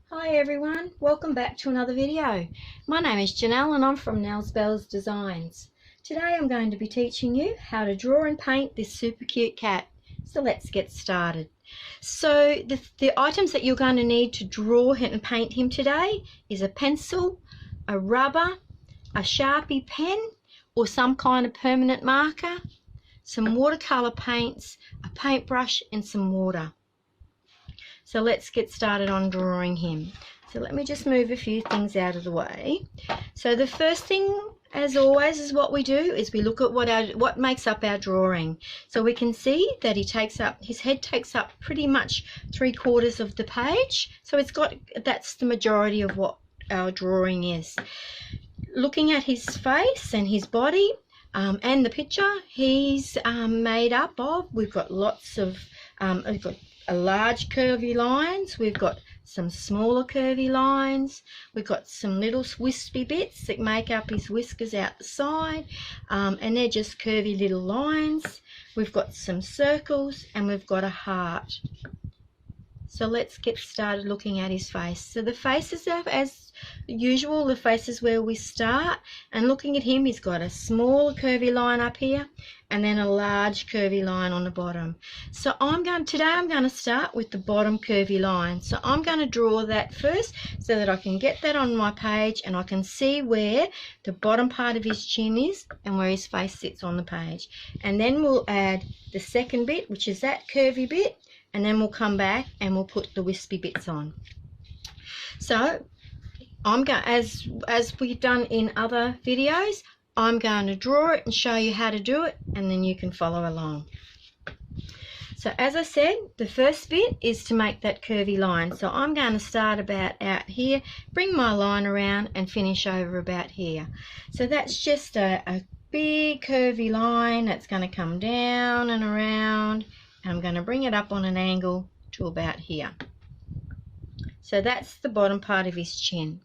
Hi everyone, welcome back to another video. My name is Janelle and I'm from Nellsbelles Designs. Today I'm going to be teaching you how to draw and paint this super cute cat. So let's get started. So the items that you're going to need to draw and paint him today is a pencil, a rubber, a Sharpie pen or some kind of permanent marker, some watercolour paints, a paintbrush and some water. So let's get started on drawing him. So let me just move a few things out of the way. So the first thing, as always, is what we do is we look at what makes up our drawing. So we can see that his head takes up pretty much 3/4 of the page. So that's the majority of what our drawing is. Looking at his face and his body and the picture, he's made up of, we've got lots of, we've got large curvy lines, we've got some smaller curvy lines, we've got some little wispy bits that make up his whiskers out the side, and they're just curvy little lines. We've got some circles and we've got a heart. So let's get started looking at his face. So the face is, as usual, the face is where we start, and looking at him, he's got a small curvy line up here and then a large curvy line on the bottom. So today I'm going to start with the bottom curvy line. So I'm going to draw that first so that I can get that on my page and I can see where the bottom part of his chin is and where his face sits on the page. And then we'll add the second bit, which is that curvy bit, and then we'll come back and we'll put the wispy bits on. So I'm going, as we've done in other videos, I'm going to draw it and show you how to do it, and then you can follow along. So as I said, the first bit is to make that curvy line. So I'm going to start about out here, bring my line around and finish over about here. So that's just a big curvy line that's going to come down and around, and I'm going to bring it up on an angle to about here. So that's the bottom part of his chin.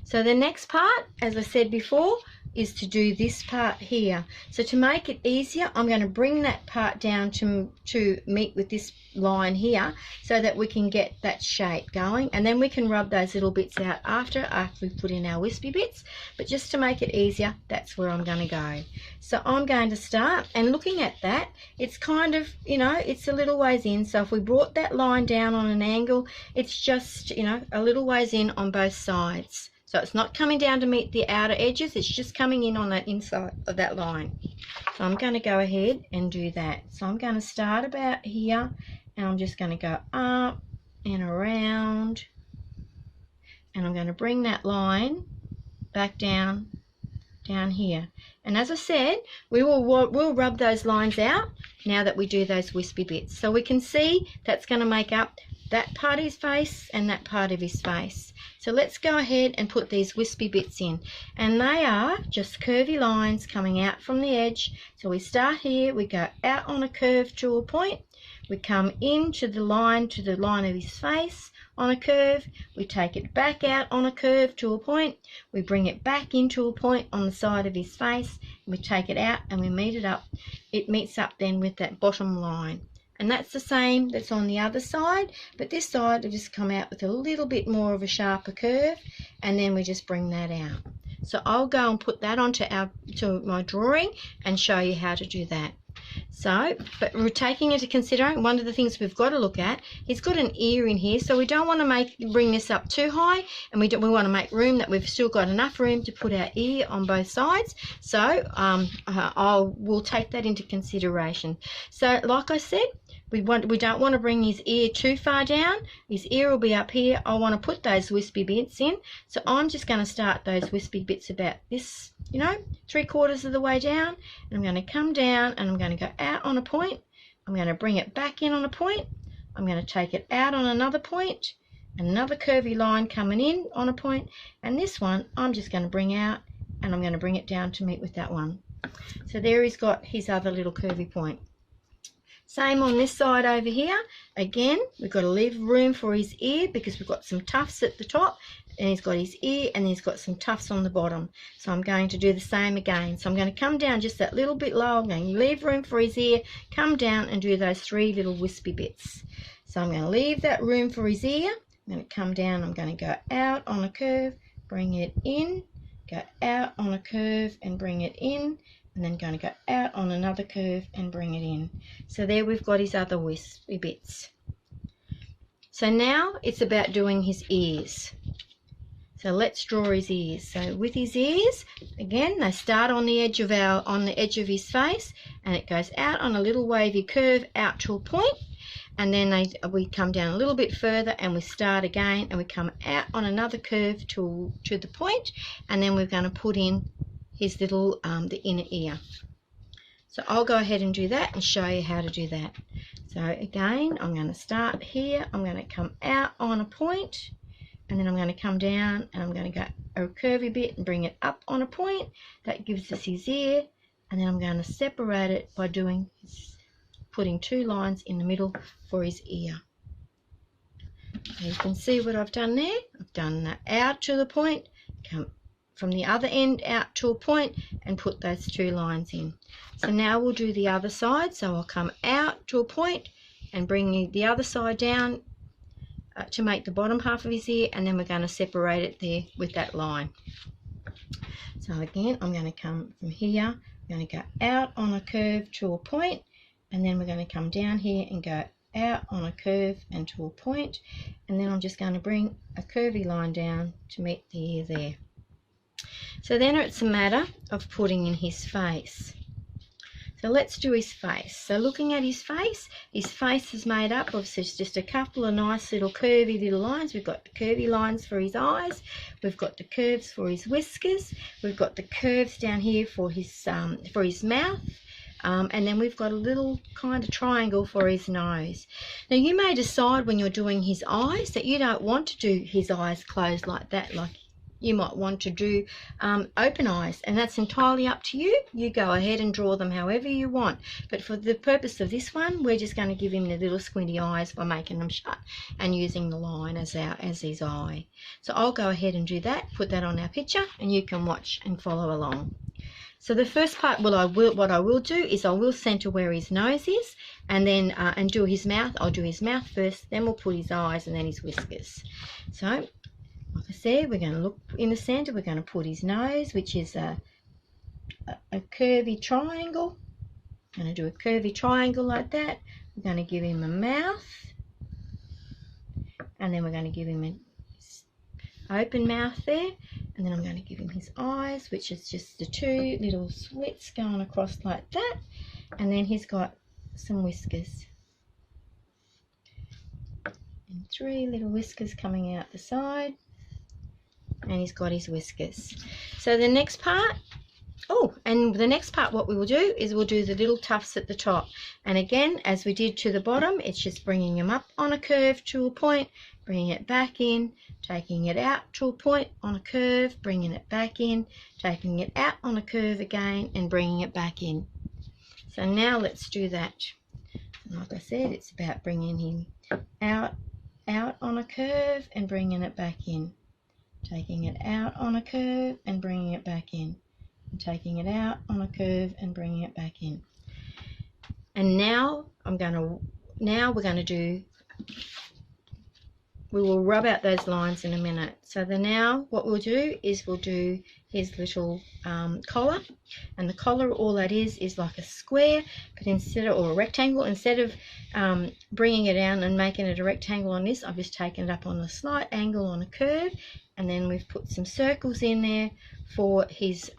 So the next part, as I said before, is to do this part here. So to make it easier, I'm going to bring that part down to meet with this line here so that we can get that shape going, and then we can rub those little bits out after we put in our wispy bits. But just to make it easier, that's where I'm going to go. So I'm going to start, and looking at that, it's kind of, it's a little ways in. So if we brought that line down on an angle, it's just, a little ways in on both sides. So it's not coming down to meet the outer edges, it's just coming in on that inside of that line. So I'm going to go ahead and do that. So I'm going to start about here, and I'm just going to go up and around, and I'm going to bring that line back down here. And as I said, we'll rub those lines out now that we do those wispy bits. So we can see that's going to make up that part of his face and that part of his face. So let's go ahead and put these wispy bits in, and they are just curvy lines coming out from the edge. So we start here, we go out on a curve to a point, we come into the line to the line of his face on a curve, we take it back out on a curve to a point, we bring it back into a point on the side of his face, and we take it out and we meet it up. It meets up then with that bottom line. And that's the same that's on the other side, but this side will just come out with a little bit more of a sharper curve, and then we just bring that out. So I'll go and put that onto my drawing and show you how to do that. So, but we're taking into consideration, one of the things we've got to look at, he's got an ear in here, so we don't want to bring this up too high, and we want to make room that we've still got enough room to put our ear on both sides. So we'll take that into consideration. So like I said, we don't want to bring his ear too far down. His ear will be up here. I want to put those wispy bits in. So I'm just going to start those wispy bits about this, 3/4 of the way down. And I'm going to come down and I'm going to go out on a point. I'm going to bring it back in on a point. I'm going to take it out on another point. Another curvy line coming in on a point. And this one I'm just going to bring out, and I'm going to bring it down to meet with that one. So there he's got his other little curvy point. Same on this side over here. Again, we've got to leave room for his ear because we've got some tufts at the top, and he's got his ear, and he's got some tufts on the bottom. So I'm going to do the same again. So I'm going to come down just that little bit low. I'm going to leave room for his ear, come down and do those 3 little wispy bits. So I'm going to leave that room for his ear, I'm going to come down, I'm going to go out on a curve, bring it in, go out on a curve and bring it in, and then going to go out on another curve and bring it in. So there we've got his other wispy bits. So now it's about doing his ears. So let's draw his ears. So with his ears, again, they start on the edge of his face, and it goes out on a little wavy curve out to a point, and then we come down a little bit further and we start again and we come out on another curve to the point, and then we're going to put in his little the inner ear. So I'll go ahead and do that and show you how to do that. So again, I'm going to start here, I'm going to come out on a point, and then I'm going to come down and I'm going to go a curvy bit and bring it up on a point. That gives us his ear, and then I'm going to separate it by putting 2 lines in the middle for his ear. So you can see what I've done there. I've done that out to the point, come from the other end out to a point and put those 2 lines in. So now we'll do the other side. So I'll come out to a point and bring the other side down to make the bottom half of his ear, and then we're going to separate it there with that line. So again, I'm going to come from here, I'm going to go out on a curve to a point, and then we're going to come down here and go out on a curve and to a point, and then I'm just going to bring a curvy line down to meet the ear there. So then it's a matter of putting in his face. So let's do his face. So looking at his face is made up of just a couple of nice little curvy little lines. We've got the curvy lines for his eyes, we've got the curves for his whiskers, we've got the curves down here for his mouth, and then we've got a little kind of triangle for his nose. Now you may decide when you're doing his eyes that you don't want to do his eyes closed like that, like you might want to do open eyes, and that's entirely up to you. You go ahead and draw them however you want, but for the purpose of this one, we're just going to give him the little squinty eyes by making them shut and using the line as his eye. So I'll go ahead and do that, put that on our picture, and you can watch and follow along. So the first part, what I will do is I will center where his nose is, and then and do his mouth. I'll do his mouth first, then we'll put his eyes, and then his whiskers. So like I said, we're going to look in the center, we're going to put his nose, which is a curvy triangle. I'm going to do a curvy triangle like that. We're going to give him a mouth, and then we're going to give him an open mouth there, and then I'm going to give him his eyes, which is just the 2 little slits going across like that, and then he's got some whiskers. 3 little whiskers coming out the side, and he's got his whiskers. So the next part, what we will do is we'll do the little tufts at the top, and again, as we did to the bottom, it's just bringing him up on a curve to a point, bringing it back in, taking it out to a point on a curve, bringing it back in, taking it out on a curve again, and bringing it back in. So now let's do that. And like I said, it's about bringing him out on a curve and bringing it back in, taking it out on a curve and bringing it back in, and taking it out on a curve and bringing it back in. And now we're going to do, we will rub out those lines in a minute. So now what we'll do is we'll do his little collar, and the collar, all that is like a square, but or a rectangle. Instead of bringing it down and making it a rectangle on this, I've just taken it up on a slight angle on a curve, and then we've put some circles in there for his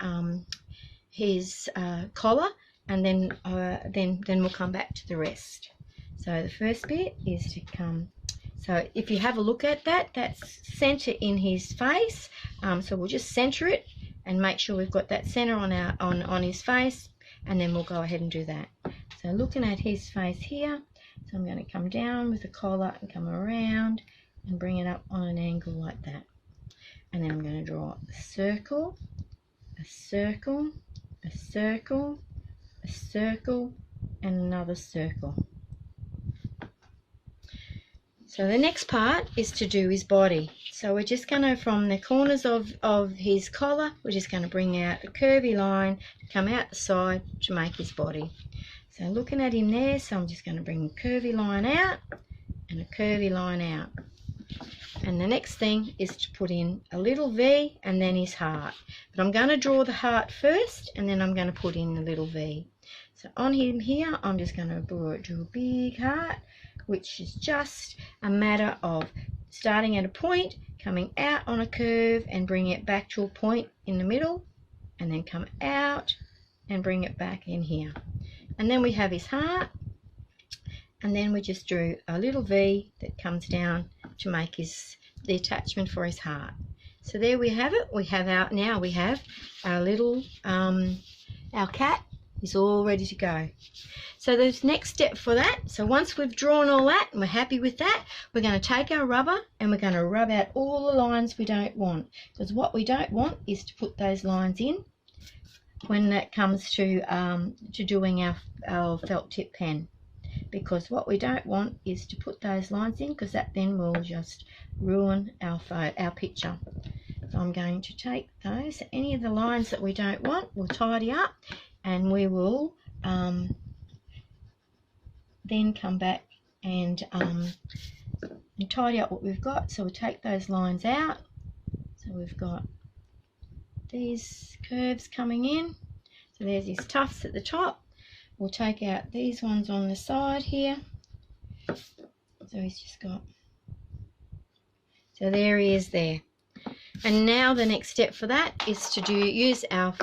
collar, and then we'll come back to the rest. So the first bit is to come. So if you have a look at that, that's center in his face. So we'll just center it and make sure we've got that center on his face, and then we'll go ahead and do that. So looking at his face here, so I'm going to come down with the collar and come around and bring it up on an angle like that. And then I'm going to draw a circle, a circle, a circle, a circle, and another circle. So the next part is to do his body. So we're just going to, from the corners of his collar, we're just going to bring out a curvy line to come out the side to make his body. So looking at him there, so I'm just going to bring a curvy line out and a curvy line out. And the next thing is to put in a little V and then his heart. But I'm going to draw the heart first, and then I'm going to put in the little V. So on him here, I'm just going to do a big heart, which is just a matter of starting at a point, coming out on a curve and bring it back to a point in the middle, and then come out and bring it back in here. And then we have his heart, and then we just drew a little V that comes down to make the attachment for his heart. So there we have it. We have our little our cat is all ready to go. So the next step for that, so once we've drawn all that and we're happy with that, we're going to take our rubber and we're going to rub out all the lines we don't want, because what we don't want is to put those lines in when that comes to doing our felt tip pen, because what we don't want is to put those lines in, because that then will just ruin our picture. So I'm going to take those, any of the lines that we don't want, we'll tidy up, and we will then come back and tidy up what we've got. So we'll take those lines out. So we've got these curves coming in. So there's these tufts at the top. We'll take out these ones on the side here. So he's just got, so there he is there. And now the next step for that is to use our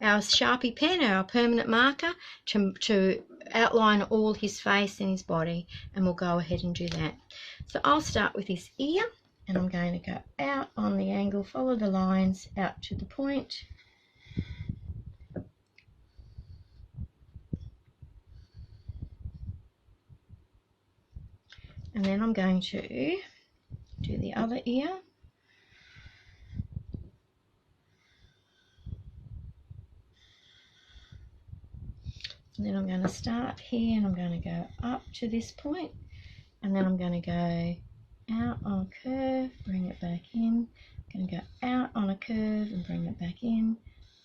Sharpie pen, our permanent marker, to outline all his face and his body, and we'll go ahead and do that. So I'll start with his ear, and I'm going to go out on the angle, follow the lines out to the point. And then I'm going to do the other ear. And then I'm going to start here and I'm going to go up to this point, and then I'm going to go out on a curve, bring it back in. I'm going to go out on a curve and bring it back in,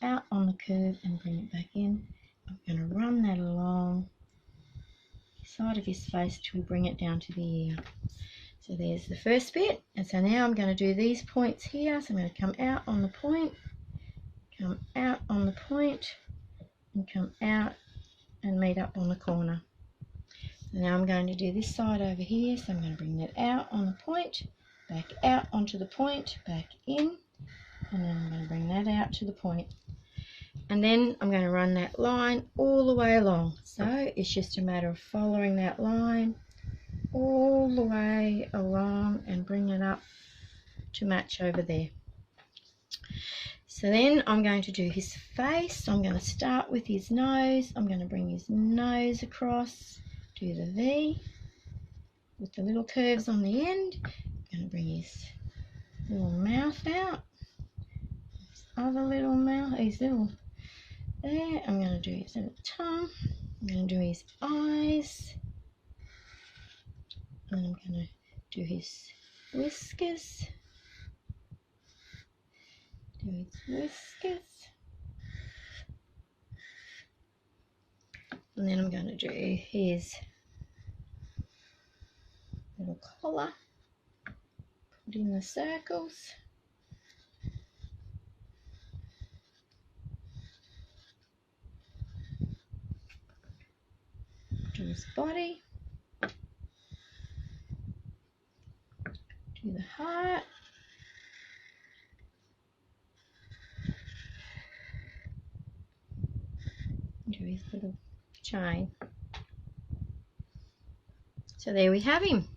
out on the curve and bring it back in. I'm going to run that along the side of his face till we bring it down to the ear. So there's the first bit, and so now I'm going to do these points here. So I'm going to come out on the point, come out on the point, and come out and meet up on the corner. So now I'm going to do this side over here. So I'm going to bring that out on the point, back out onto the point, back in, and then I'm going to bring that out to the point. And then I'm going to run that line all the way along. So it's just a matter of following that line all the way along and bring it up to match over there. So then I'm going to do his face. So I'm going to start with his nose. I'm going to bring his nose across, do the V with the little curves on the end. I'm going to bring his little mouth out, his other little mouth, his little there. I'm going to do his little tongue. I'm going to do his eyes. And I'm going to do his whiskers. Do his whiskers. And then I'm going to do his little collar. Put in the circles. Do his body. Do the heart. Do his little chain. So there we have him.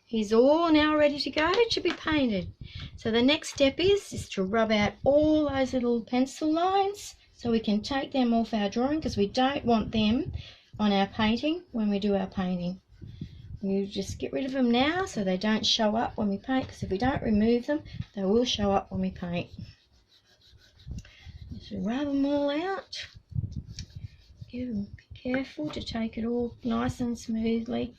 He's all now ready to go to be painted. So the next step is to rub out all those little pencil lines so we can take them off our drawing, because we don't want them on our painting when we do our painting. You just get rid of them now so they don't show up when we paint, because if we don't remove them, they will show up when we paint. Just rub them all out. Be careful to take it all nice and smoothly.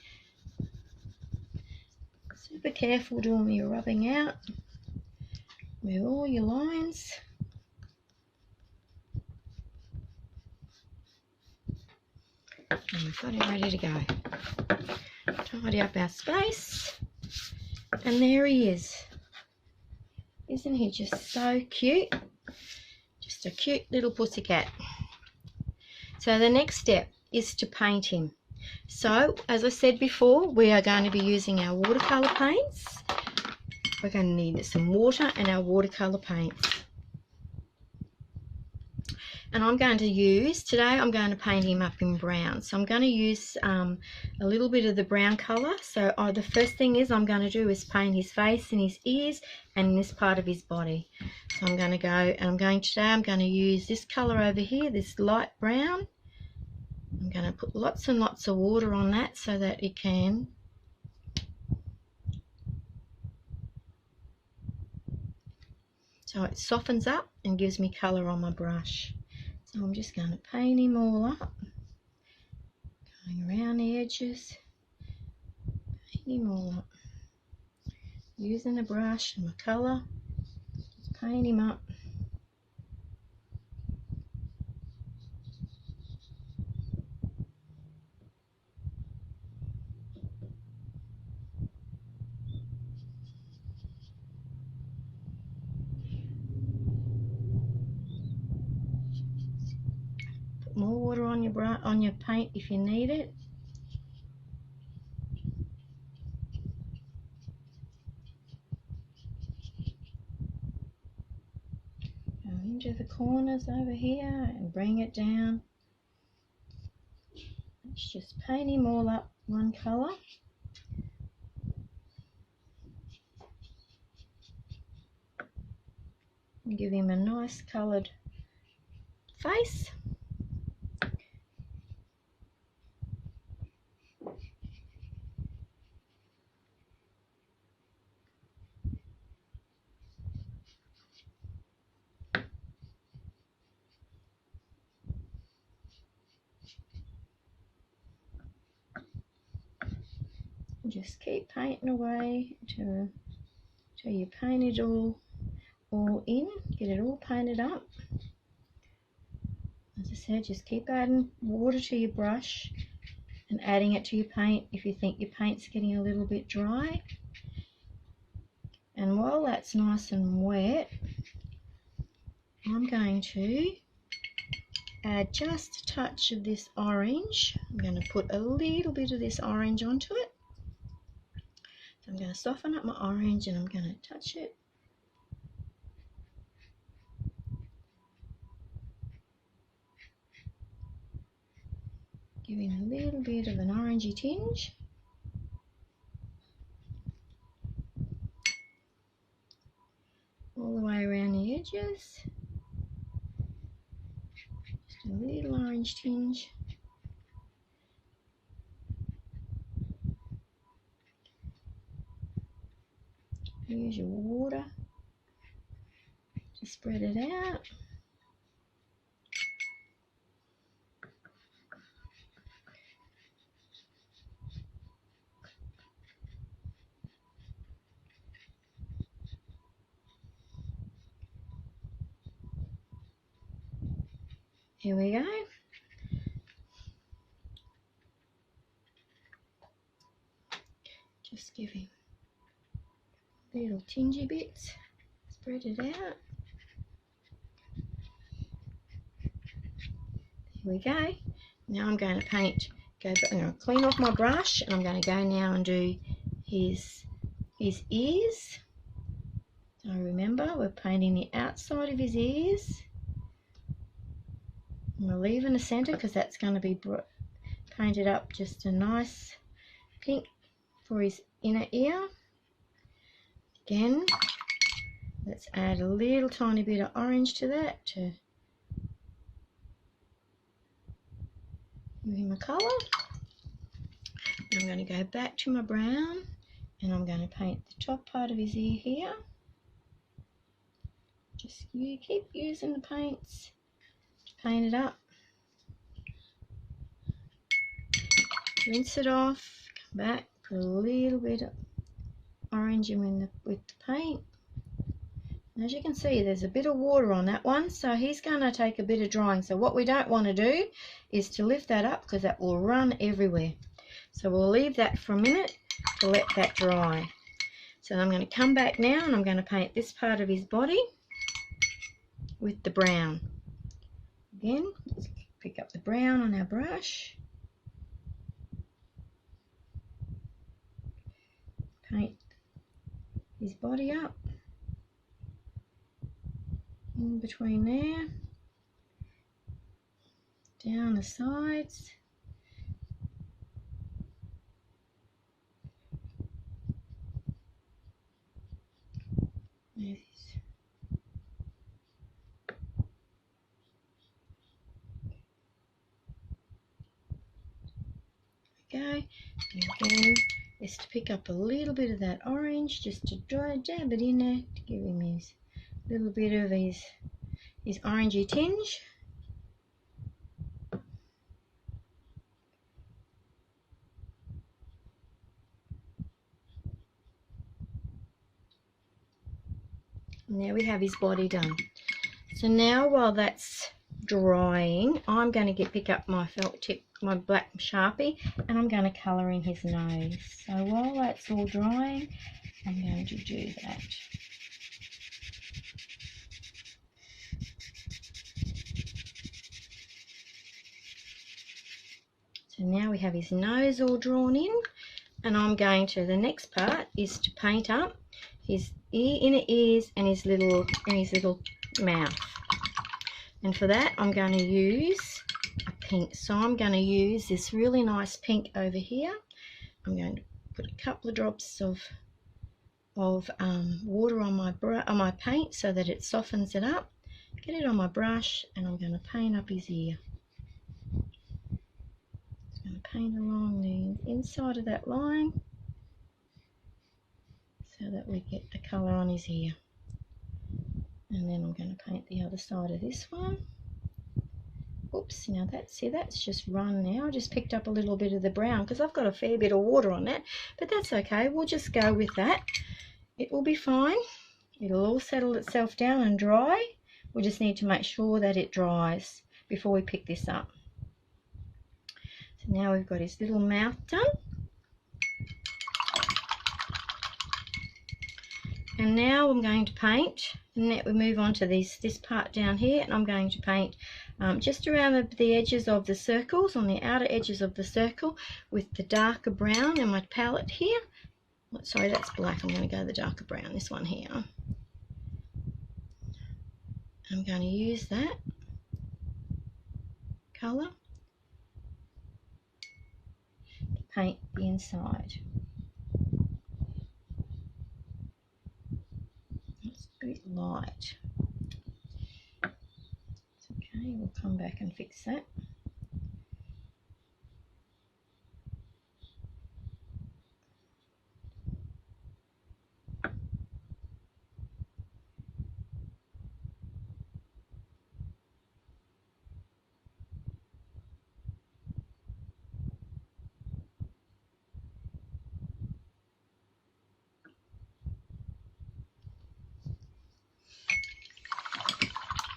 Super careful doing your rubbing out with all your lines. And we've got it ready to go. Tidy up our space. And there he is. Isn't he just so cute? Just a cute little pussycat. So the next step is to paint him. So, as I said before, we are going to be using our watercolour paints. We're going to need some water and our watercolour paints. And I'm going to use, today I'm going to paint him up in brown. So I'm going to use a little bit of the brown colour. So the first thing is I'm going to do is paint his face and his ears and this part of his body. So I'm going to go, and I'm going to use this colour over here, this light brown. I'm going to put lots and lots of water on that so that it can it softens up and gives me colour on my brush. So I'm just going to paint him all up, going around the edges, paint him all up, using the brush and my colour, just paint him up. More water on your paint if you need it. Go into the corners over here and bring it down. Let's just paint him all up one colour. And give him a nice coloured face. Just keep painting away until you paint it all in, get it all painted up. As I said, just keep adding water to your brush and adding it to your paint if you think your paint's getting a little bit dry. And while that's nice and wet, I'm going to add just a touch of this orange. I'm going to put a little bit of this orange onto it. So I'm going to soften up my orange and I'm going to touch it. Giving a little bit of an orangey tinge. All the way around the edges. Just a little orange tinge. Use your water to spread it out. Here we go. Just give him little tingy bits, spread it out. There we go. Now I'm going to paint, I'm going to clean off my brush and I'm going to go now and do his ears. So remember, we're painting the outside of his ears. I'm going to leave in the centre because that's going to be painted up just a nice pink for his inner ear. Again, let's add a little tiny bit of orange to that to give him a colour. I'm going to go back to my brown and I'm going to paint the top part of his ear here. Just you keep using the paints to paint it up. Rinse it off, come back, put a little bit of orange in with the paint. And as you can see, there's a bit of water on that one, so he's going to take a bit of drying. So what we don't want to do is to lift that up because that will run everywhere. So we'll leave that for a minute to let that dry. So I'm going to come back now and I'm going to paint this part of his body with the brown. Again, let's pick up the brown on our brush. Paint his body up in between there, down the sides. Go. And again, is to pick up a little bit of that orange, just to dab it in there to give him his little bit of his orangey tinge. And there we have his body done. So now while that's drying, I'm going to pick up my felt tip, my black Sharpie, and I'm going to colour in his nose. So while that's all drying, I'm going to do that. So now we have his nose all drawn in, and I'm going to, the next part is to paint up his inner ears and his little mouth. And for that I'm going to use a pink. So I'm going to use this really nice pink over here. I'm going to put a couple of drops of water on my paint so that it softens it up. Get it on my brush and I'm going to paint up his ear. I'm going to paint along the inside of that line so that we get the colour on his ear. And then I'm going to paint the other side of this one. Oops, now that's just run now. I just picked up a little bit of the brown because I've got a fair bit of water on that, but that's okay. We'll just go with that. It will be fine. It'll all settle itself down and dry. We just need to make sure that it dries before we pick this up. So now we've got his little mouth done. And now I'm going to paint, and then we move on to this part down here, and I'm going to paint just around the edges of the circles, on the outer edges of the circle, with the darker brown in my palette here. Sorry, that's black. I'm going to go the darker brown, this one here. I'm going to use that colour to paint the inside. It's a bit light. It's okay, we'll come back and fix that.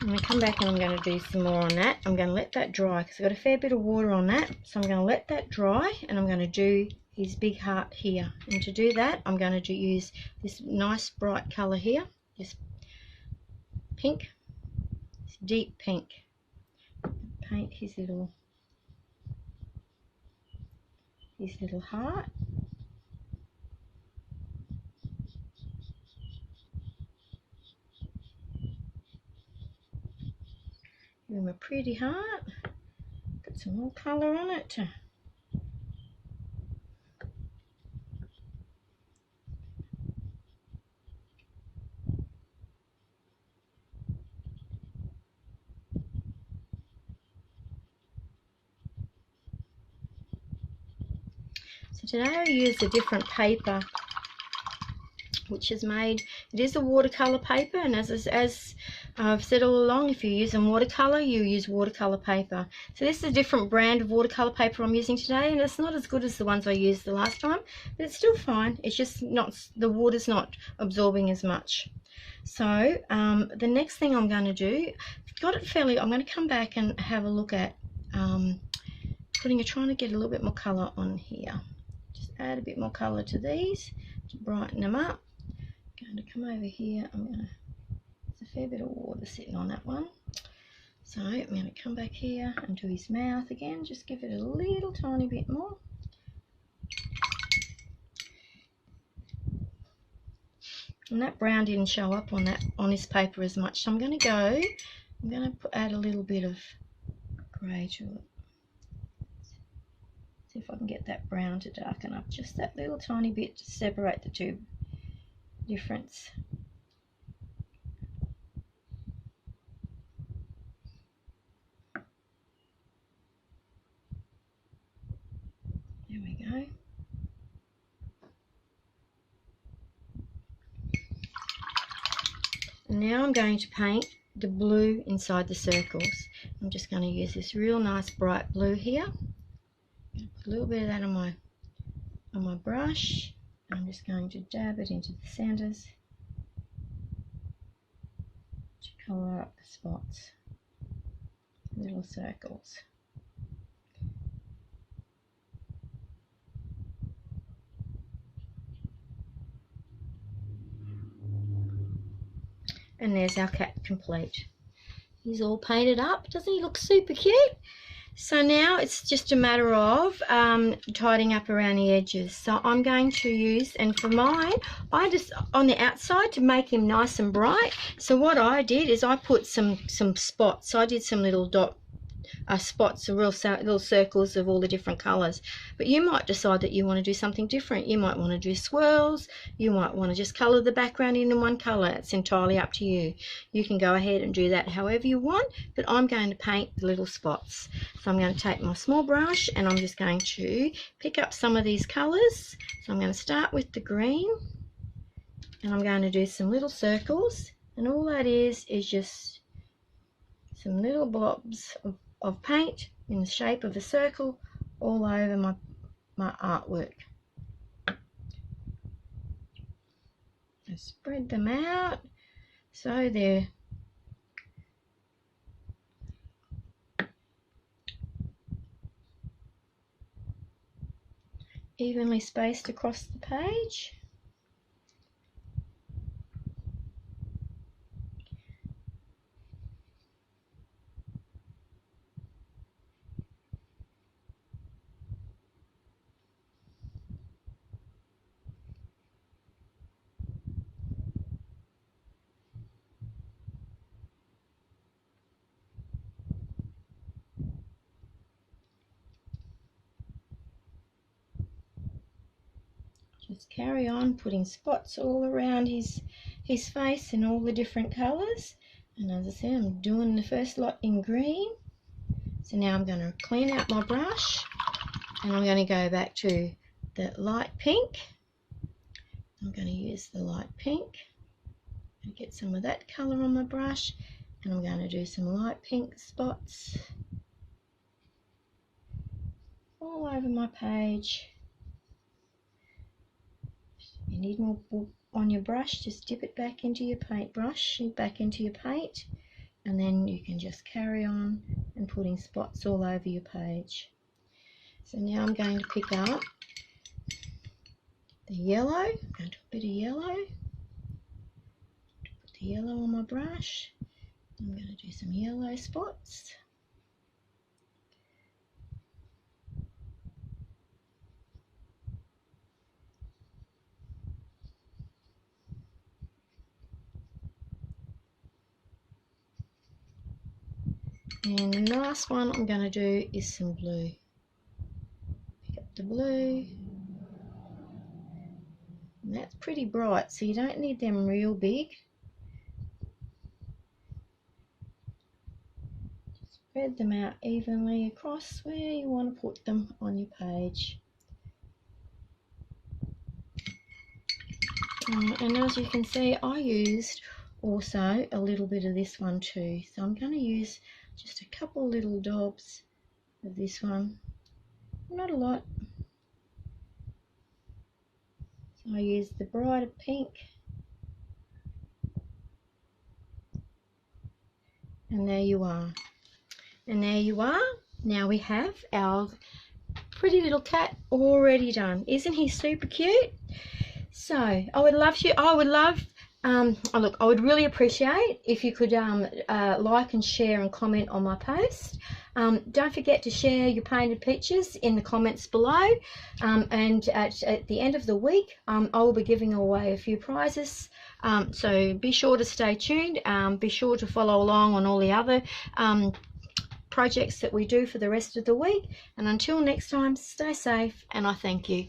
I'm going to come back and I'm going to do some more on that. I'm going to let that dry because I've got a fair bit of water on that. So I'm going to let that dry and I'm going to do his big heart here. And to do that, I'm going to use this nice bright colour here, this pink, this deep pink. Paint his little heart. Give him a pretty heart. Put some more colour on it. So today I used a different paper, which is made, it is a watercolour paper, and as I've said all along, if you're using watercolour, you use watercolour paper. So this is a different brand of watercolour paper I'm using today, and it's not as good as the ones I used the last time, but it's still fine. It's just not, the water's not absorbing as much. So the next thing I'm going to do, I'm going to come back and have a look at trying to get a little bit more colour on here. Just add a bit more colour to these to brighten them up. going to come over here. There's a fair bit of water sitting on that one. So I'm going to come back here and do his mouth again. Just give it a little tiny bit more. And that brown didn't show up on this paper as much. So I'm going to add a little bit of grey to it. See if I can get that brown to darken up just that little tiny bit to separate the two difference. There we go. And now I'm going to paint the blue inside the circles. I'm just going to use this real nice bright blue here. Put a little bit of that on my brush. I'm just going to dab it into the centres to colour up the spots, little circles. And there's our cat complete. He's all painted up. Doesn't he look super cute? So now it's just a matter of tidying up around the edges. So I'm going to use, and for mine, I just, on the outside to make him nice and bright. So what I did is I put some spots. So I did some little spots, little circles of all the different colours. But you might decide that you want to do something different. You might want to do swirls. You might want to just colour the background in one colour. It's entirely up to you. You can go ahead and do that however you want, but I'm going to paint the little spots. So I'm going to take my small brush and I'm just going to pick up some of these colours. So I'm going to start with the green and I'm going to do some little circles, and all that is just some little blobs of paint in the shape of a circle all over my artwork. I spread them out so they're evenly spaced across the page. Just carry on putting spots all around his face in all the different colours. And as I said, I'm doing the first lot in green. So now I'm going to clean out my brush and I'm going to go back to the light pink. I'm going to use the light pink and get some of that colour on my brush, and I'm going to do some light pink spots all over my page. You need more on your brush, just dip it back into your paintbrush, back into your paint, and then you can just carry on and putting spots all over your page. So now I'm going to pick up the yellow. I'm going to do a bit of yellow. Put the yellow on my brush. I'm going to do some yellow spots. And the last one I'm going to do is some blue. Pick up the blue. And that's pretty bright, so you don't need them real big. Just spread them out evenly across where you want to put them on your page. And as you can see, I used also a little bit of this one too. So I'm going to use just a couple little daubs of this one, not a lot. So I use the brighter pink, and there you are. And there you are. Now we have our pretty little cat already done. Isn't he super cute? So I would love Look, I would really appreciate if you could like and share and comment on my post. Don't forget to share your painted pictures in the comments below, and at the end of the week I will be giving away a few prizes, so be sure to stay tuned. Be sure to follow along on all the other projects that we do for the rest of the week, and until next time, stay safe and I thank you.